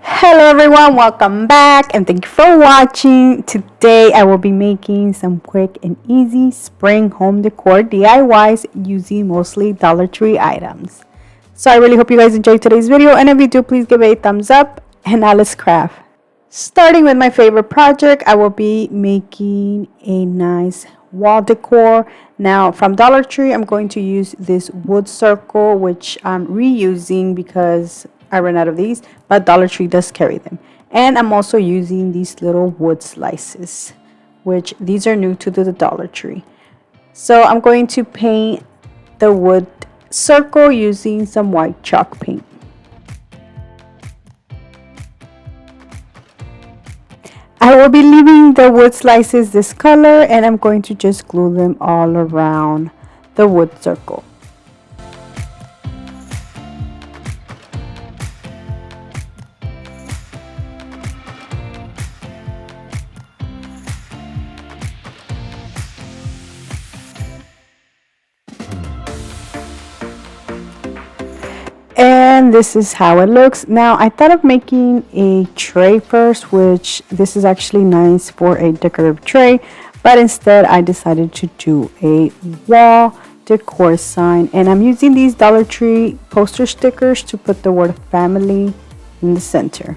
Hello everyone, welcome back and thank you for watching. Today I will be making some quick and easy spring home decor DIYs using mostly Dollar Tree items. So I really hope you guys enjoyed today's video, and if you do, please give it a thumbs up, and now let's craft. Starting with my favorite project, I will be making a nice wall decor. Now from Dollar Tree, I'm going to use this wood circle, which I'm reusing because I ran out of these, but Dollar Tree does carry them. And I'm also using these little wood slices, which these are new to the Dollar Tree. So I'm going to paint the wood circle using some white chalk paint. I will be leaving the wood slices this color, and I'm going to just glue them all around the wood circle. And this is how it looks. Now I thought of making a tray first, which this is actually nice for a decorative tray, but instead I decided to do a wall decor sign, and I'm using these Dollar Tree poster stickers to put the word family in the center.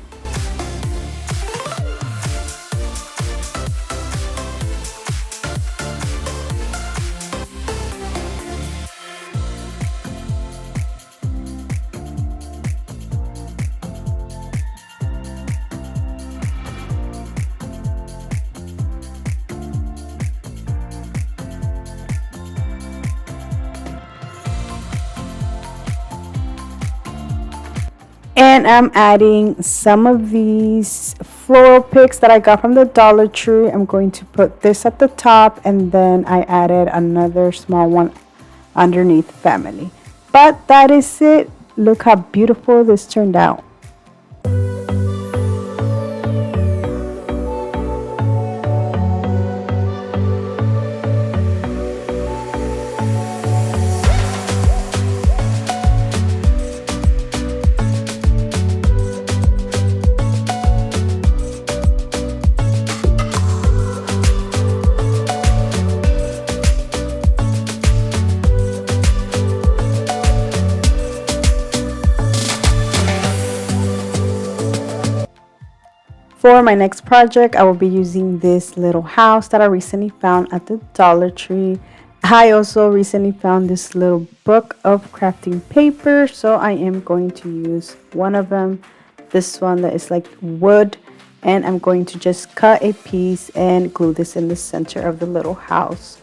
And I'm adding some of these floral picks that I got from the Dollar Tree. I'm going to put this at the top, and then I added another small one underneath family. But that is it. Look how beautiful this turned out. For my next project, I will be using this little house that I recently found at the Dollar Tree. I also recently found this little book of crafting paper, so I am going to use one of them, this one that is like wood, and I'm going to just cut a piece and glue this in the center of the little house.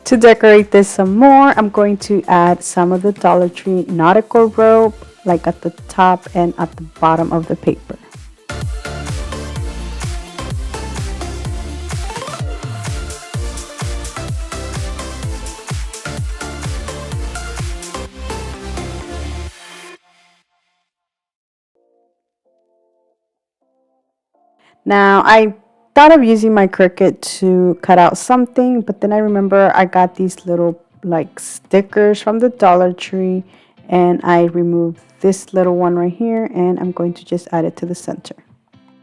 To decorate this some more, I'm going to add some of the Dollar Tree nautical rope, like at the top and at the bottom of the paper. Now I thought of using my Cricut to cut out something, but then I remember I got these little like stickers from the Dollar Tree, and I removed this little one right here, and I'm going to just add it to the center.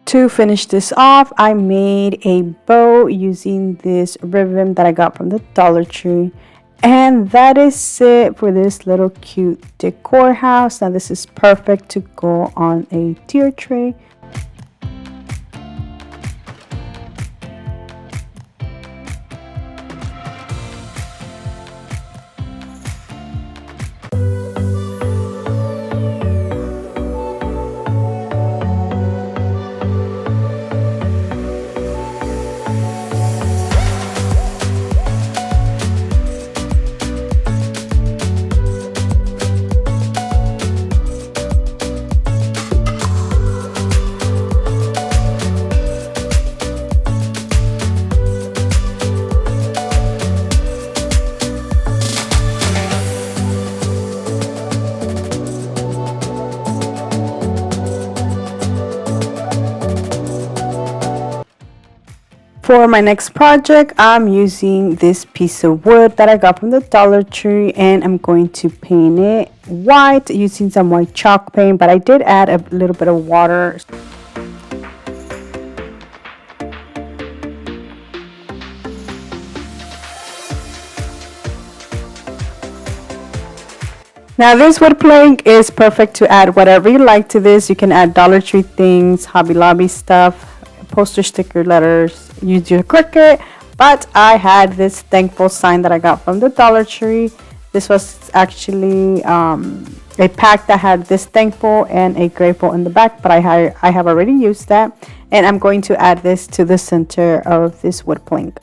To finish this off, I made a bow using this ribbon that I got from the Dollar Tree. And that is it for this little cute decor house. Now this is perfect to go on a tier tray. For my next project, I'm using this piece of wood that I got from the Dollar Tree, and I'm going to paint it white using some white chalk paint, but I did add a little bit of water. Now this wood plank is perfect to add whatever you like to this. You can add Dollar Tree things, Hobby Lobby stuff, poster sticker letters, use your Cricut, but I had this thankful sign that I got from the Dollar Tree. This was actually a pack that had this thankful and a grateful in the back, but I have already used that, and I'm going to add this to the center of this wood plank.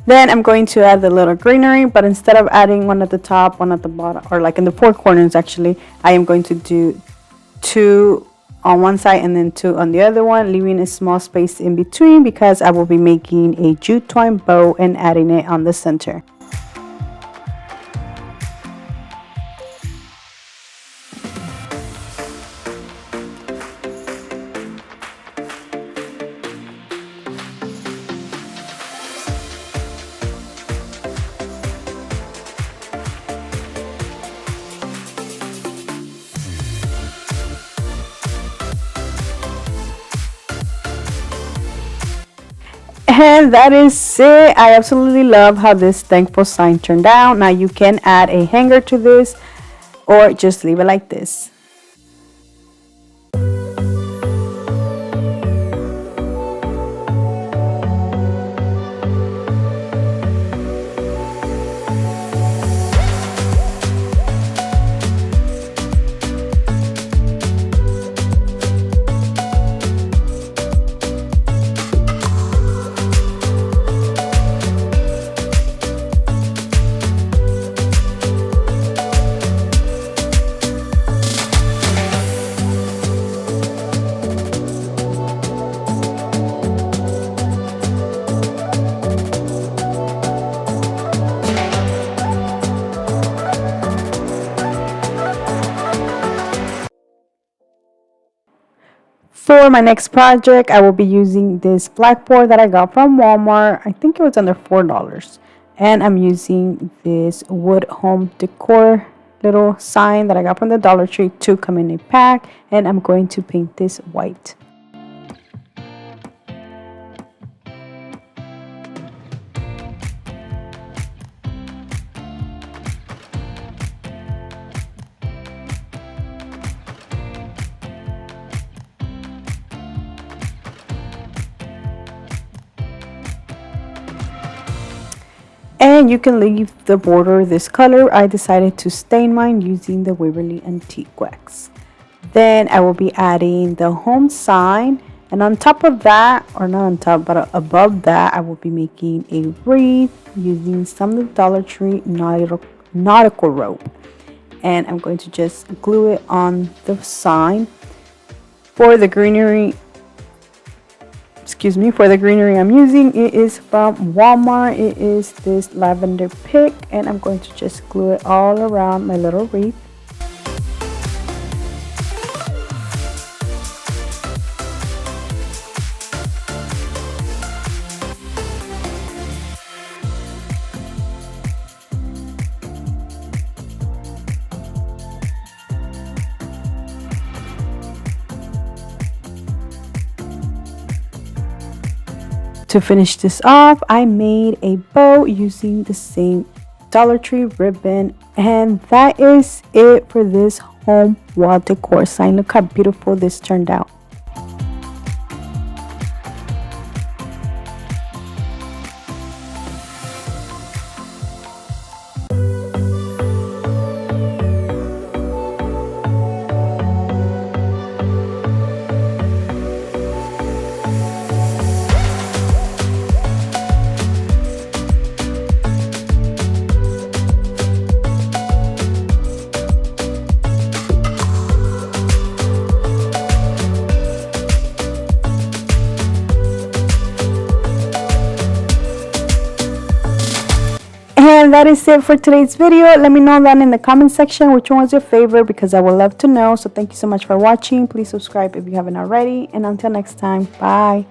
Then I'm going to add the little greenery, but instead of adding one at the top, one at the bottom, or like in the four corners actually, I am going to do 2 on one side and then 2 on the other one, leaving a small space in between because I will be making a jute twine bow and adding it on the center. And that is it. I absolutely love how this thankful sign turned out. Now you can add a hanger to this or just leave it like this. For my next project, I will be using this blackboard that I got from Walmart. I think it was under $4. And I'm using this wood home decor little sign that I got from the Dollar Tree to come in a pack. And I'm going to paint this white. And you can leave the border this color. I decided to stain mine using the Waverly Antique Wax. Then I will be adding the home sign, and on top of that, or not on top but above that, I will be making a wreath using some of the Dollar Tree nautical rope, and I'm going to just glue it on the sign. For the greenery I'm using, it is from Walmart. It is this lavender pick, and I'm going to just glue it all around my little wreath. To finish this off, I made a bow using the same Dollar Tree ribbon, and that is it for this home wall decor sign. Look how beautiful this turned out. And that is it for today's video. Let me know down in the comment section which one was your favorite, because I would love to know. So thank you so much for watching. Please subscribe if you haven't already. And until next time, bye.